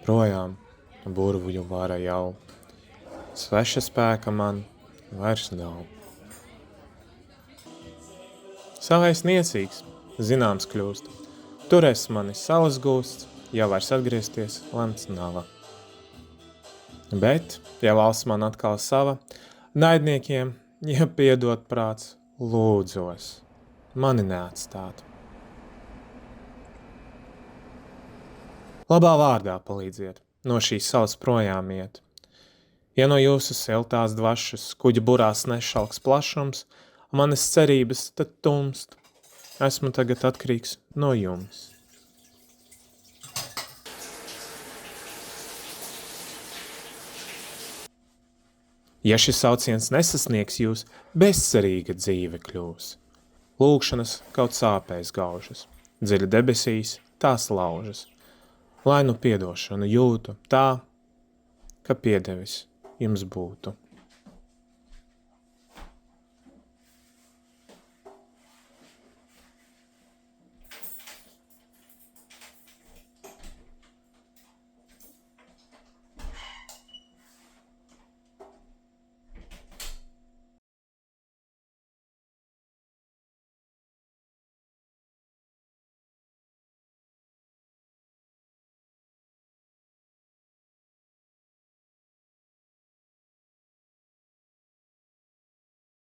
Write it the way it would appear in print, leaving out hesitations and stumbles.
Projām burvju vara jau, sveša spēka man vairs nav. Savais niecīgs, zināms kļūst, tur es mani salas gūsts, jau vairs atgriezties lemts nava. Bet, ja valsts man atkal sava, naidniekiem, ja piedot prāts, lūdzos, mani neatstāt. Labā vārdā palīdziet, no šīs salas projām iet. Ja no jūsu siltās dvašas kuģa burās nešalks plašums, manas cerības tad tumst. Esmu tagad atkarīgs no jums. Ja šis sauciens nesasniegs jūs, bezcerīga dzīve kļūs. Lūgšanas kaut sāpēs gaužas, dziļi debesīs tās laužas. Lai nu piedošanu jūtu tā, ka piedevis jums būtu.